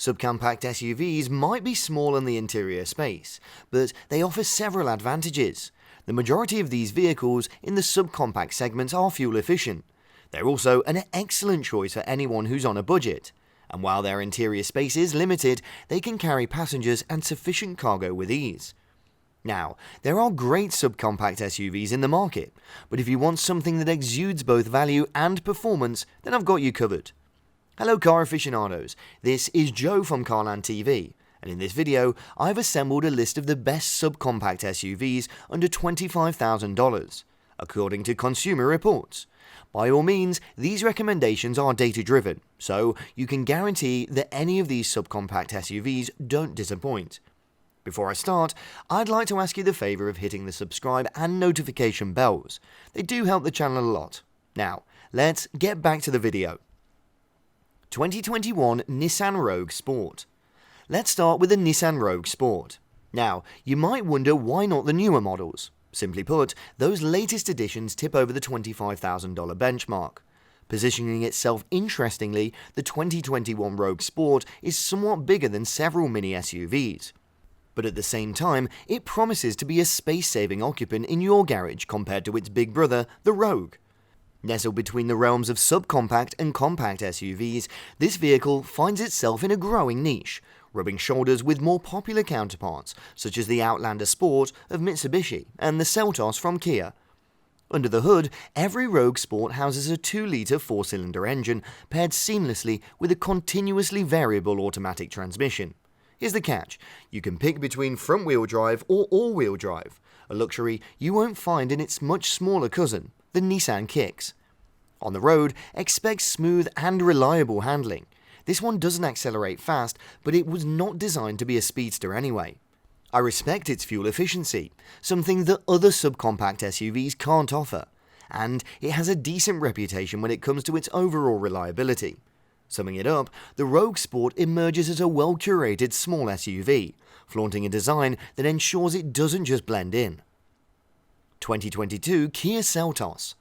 Subcompact SUVs might be small in the interior space, but they offer several advantages. The majority of these vehicles in the subcompact segment are fuel efficient. They're also an excellent choice for anyone who's on a budget. And while their interior space is limited, they can carry passengers and sufficient cargo with ease. Now, there are great subcompact SUVs in the market, but if you want something that exudes both value and performance, then I've got you covered. Hello car aficionados, this is Joe from Carland TV, and in this video, I've assembled a list of the best subcompact SUVs under $25,000, according to Consumer Reports. By all means, these recommendations are data-driven, so you can guarantee that any of these subcompact SUVs don't disappoint. Before I start, I'd like to ask you the favour of hitting the subscribe and notification bells. They do help the channel a lot. Now, let's get back to the video. 2021 Nissan Rogue Sport. Let's start with the Nissan Rogue Sport. Now, you might wonder why not the newer models. Simply put, those latest editions tip over the $25,000 benchmark. Positioning itself interestingly, the 2021 Rogue Sport is somewhat bigger than several mini SUVs. But at the same time, it promises to be a space-saving occupant in your garage compared to its big brother, the Rogue. Nestled between the realms of subcompact and compact SUVs, this vehicle finds itself in a growing niche, rubbing shoulders with more popular counterparts such as the Outlander Sport of Mitsubishi and the Seltos from Kia. Under the hood, every Rogue Sport houses a 2-litre 4-cylinder engine paired seamlessly with a continuously variable automatic transmission. Here's the catch, you can pick between front-wheel drive or all-wheel drive, a luxury you won't find in its much smaller cousin, the Nissan Kicks. On the road, expect smooth and reliable handling. This one doesn't accelerate fast, but it was not designed to be a speedster anyway. I respect its fuel efficiency, something that other subcompact SUVs can't offer, and it has a decent reputation when it comes to its overall reliability. Summing it up, the Rogue Sport emerges as a well-curated small SUV, flaunting a design that ensures it doesn't just blend in. 2022 Kia Seltos.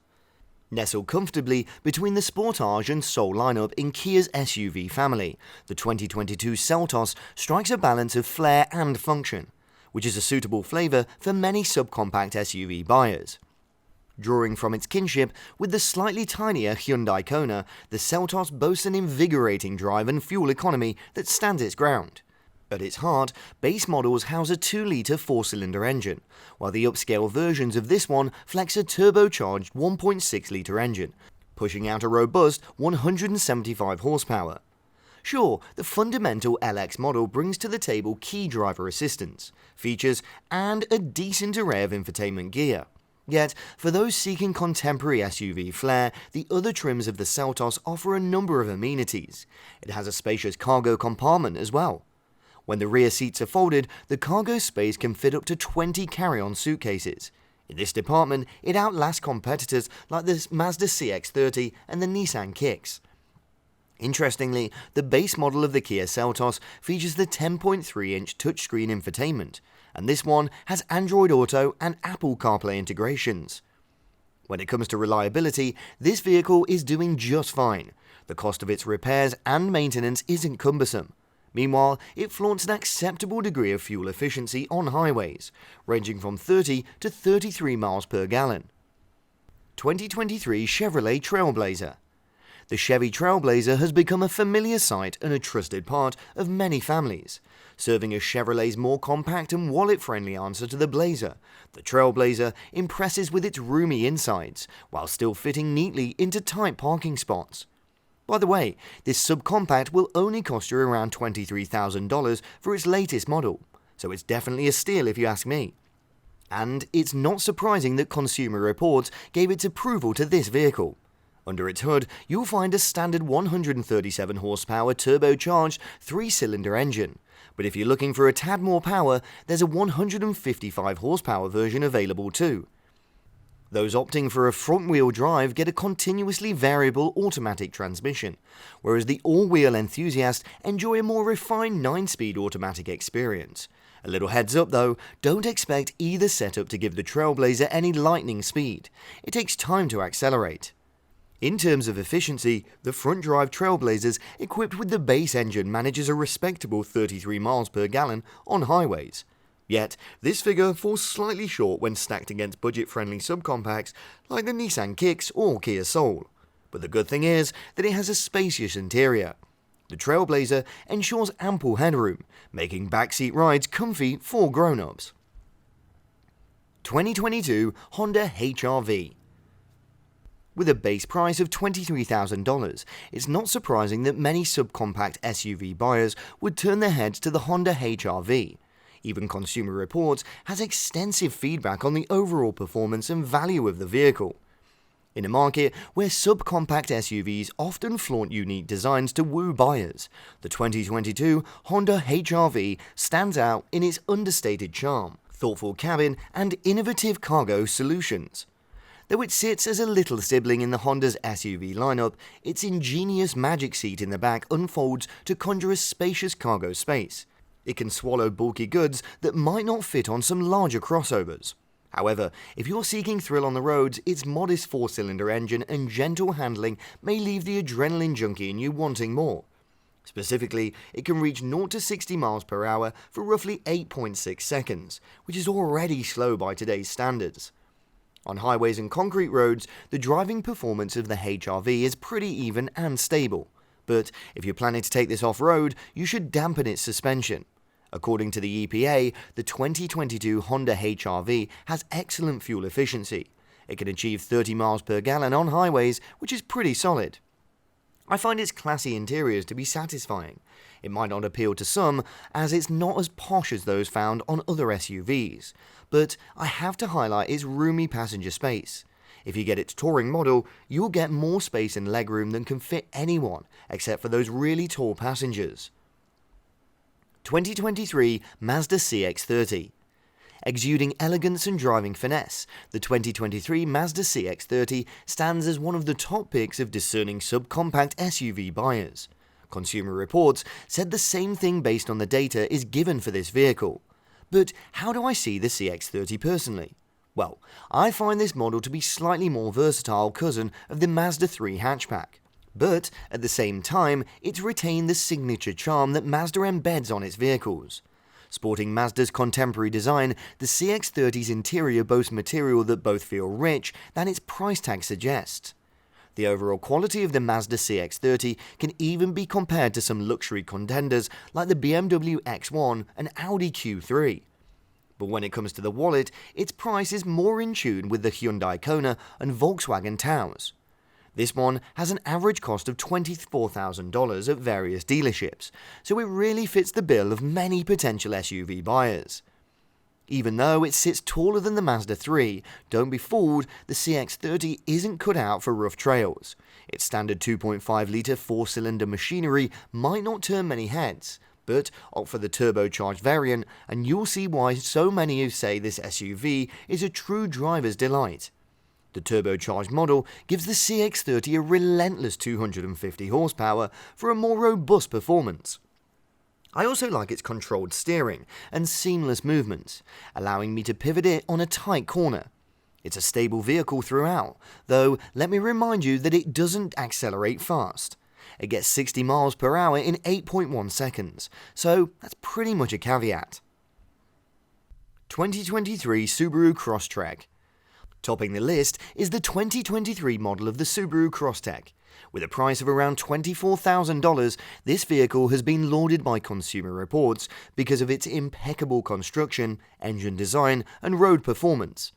Nestled comfortably between the Sportage and Soul lineup in Kia's SUV family, the 2022 Seltos strikes a balance of flair and function, which is a suitable flavour for many subcompact SUV buyers. Drawing from its kinship with the slightly tinier Hyundai Kona, the Seltos boasts an invigorating drive and fuel economy that stands its ground. At its heart, base models house a 2-litre 4-cylinder engine, while the upscale versions of this one flex a turbocharged 1.6-litre engine, pushing out a robust 175 horsepower. Sure, the fundamental LX model brings to the table key driver assistance, features, and a decent array of infotainment gear. Yet, for those seeking contemporary SUV flair, the other trims of the Seltos offer a number of amenities. It has a spacious cargo compartment as well. When the rear seats are folded, the cargo space can fit up to 20 carry-on suitcases. In this department, it outlasts competitors like the Mazda CX-30 and the Nissan Kicks. Interestingly, the base model of the Kia Seltos features the 10.3-inch touchscreen infotainment, and this one has Android Auto and Apple CarPlay integrations. When it comes to reliability, this vehicle is doing just fine. The cost of its repairs and maintenance isn't cumbersome. Meanwhile, it flaunts an acceptable degree of fuel efficiency on highways, ranging from 30 to 33 miles per gallon. 2023 Chevrolet Trailblazer. The Chevy Trailblazer has become a familiar sight and a trusted part of many families, serving as Chevrolet's more compact and wallet-friendly answer to the Blazer. The Trailblazer impresses with its roomy insides, while still fitting neatly into tight parking spots. By the way, this subcompact will only cost you around $23,000 for its latest model, so it's definitely a steal if you ask me. And it's not surprising that Consumer Reports gave its approval to this vehicle. Under its hood, you'll find a standard 137 horsepower turbocharged 3-cylinder engine, but if you're looking for a tad more power, there's a 155 horsepower version available too. Those opting for a front-wheel drive get a continuously variable automatic transmission, whereas the all-wheel enthusiasts enjoy a more refined 9-speed automatic experience. A little heads up though, don't expect either setup to give the Trailblazer any lightning speed. It takes time to accelerate. In terms of efficiency, the front-drive Trailblazers equipped with the base engine manages a respectable 33 miles per gallon on highways. Yet, this figure falls slightly short when stacked against budget-friendly subcompacts like the Nissan Kicks or Kia Soul. But the good thing is that it has a spacious interior. The Trailblazer ensures ample headroom, making backseat rides comfy for grown-ups. 2022 Honda HR-V. With a base price of $23,000, it's not surprising that many subcompact SUV buyers would turn their heads to the Honda HR-V. Even Consumer Reports has extensive feedback on the overall performance and value of the vehicle. In a market where subcompact SUVs often flaunt unique designs to woo buyers, the 2022 Honda HR-V stands out in its understated charm, thoughtful cabin, and innovative cargo solutions. Though it sits as a little sibling in the Honda's SUV lineup, its ingenious magic seat in the back unfolds to conjure a spacious cargo space. It can swallow bulky goods that might not fit on some larger crossovers. However, if you're seeking thrill on the roads, its modest 4-cylinder engine and gentle handling may leave the adrenaline junkie in you wanting more. Specifically, it can reach 0 to 60 miles per hour for roughly 8.6 seconds, which is already slow by today's standards. On highways and concrete roads, the driving performance of the HR-V is pretty even and stable. But if you're planning to take this off-road, you should dampen its suspension. According to the EPA, the 2022 Honda HR-V has excellent fuel efficiency. It can achieve 30 miles per gallon on highways, which is pretty solid. I find its classy interiors to be satisfying. It might not appeal to some, as it's not as posh as those found on other SUVs, but I have to highlight its roomy passenger space. If you get its touring model, you'll get more space and legroom than can fit anyone, except for those really tall passengers. 2023 Mazda CX-30. Exuding elegance and driving finesse, the 2023 Mazda CX-30 stands as one of the top picks of discerning subcompact SUV buyers. Consumer Reports said the same thing based on the data is given for this vehicle. But how do I see the CX-30 personally? Well, I find this model to be slightly more versatile cousin of the Mazda 3 hatchback. But at the same time, it's retained the signature charm that Mazda embeds on its vehicles. Sporting Mazda's contemporary design, the CX-30's interior boasts material that both feel rich than its price tag suggests. The overall quality of the Mazda CX-30 can even be compared to some luxury contenders like the BMW X1 and Audi Q3. But when it comes to the wallet, its price is more in tune with the Hyundai Kona and Volkswagen Taos. This one has an average cost of $24,000 at various dealerships, so it really fits the bill of many potential SUV buyers. Even though it sits taller than the Mazda 3, don't be fooled, the CX-30 isn't cut out for rough trails. Its standard 2.5-litre 4-cylinder machinery might not turn many heads, but opt for the turbocharged variant and you'll see why so many who say this SUV is a true driver's delight. The turbocharged model gives the CX-30 a relentless 250 horsepower for a more robust performance. I also like its controlled steering and seamless movements, allowing me to pivot it on a tight corner. It's a stable vehicle throughout, though let me remind you that it doesn't accelerate fast. It gets 60 miles per hour in 8.1 seconds, so that's pretty much a caveat. 2023 Subaru Crosstrek. Topping the list is the 2023 model of the Subaru Crosstrek. With a price of around $24,000, this vehicle has been lauded by Consumer Reports because of its impeccable construction, engine design, and road performance.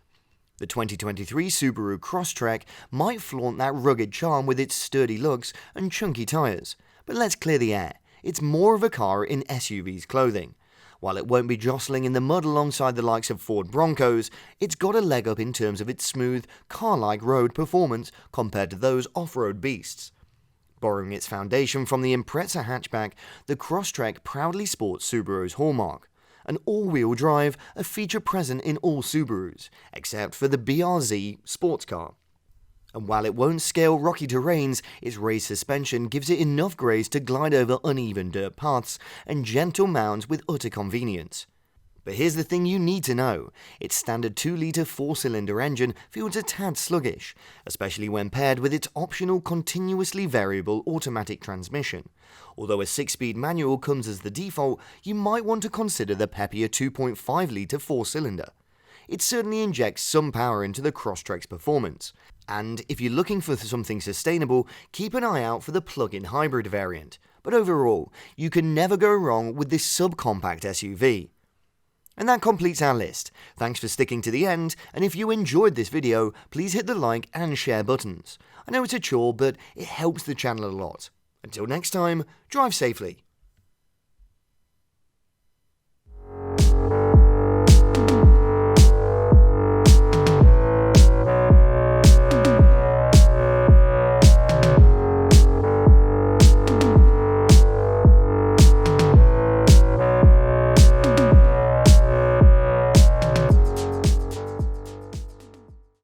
The 2023 Subaru Crosstrek might flaunt that rugged charm with its sturdy looks and chunky tyres, but let's clear the air, it's more of a car in SUV's clothing. While it won't be jostling in the mud alongside the likes of Ford Broncos, it's got a leg up in terms of its smooth, car-like road performance compared to those off-road beasts. Borrowing its foundation from the Impreza hatchback, the Crosstrek proudly sports Subaru's hallmark. An all-wheel drive, a feature present in all Subarus, except for the BRZ sports car. And while it won't scale rocky terrains, its raised suspension gives it enough grace to glide over uneven dirt paths and gentle mounds with utter convenience. But here's the thing you need to know. Its standard 2-litre 4-cylinder engine feels a tad sluggish, especially when paired with its optional continuously variable automatic transmission. Although a 6-speed manual comes as the default, you might want to consider the peppier 2.5-litre 4-cylinder. It certainly injects some power into the Crosstrek's performance. And if you're looking for something sustainable, keep an eye out for the plug-in hybrid variant. But overall, you can never go wrong with this subcompact SUV. And that completes our list. Thanks for sticking to the end, and if you enjoyed this video, please hit the like and share buttons. I know it's a chore, but it helps the channel a lot. Until next time, drive safely.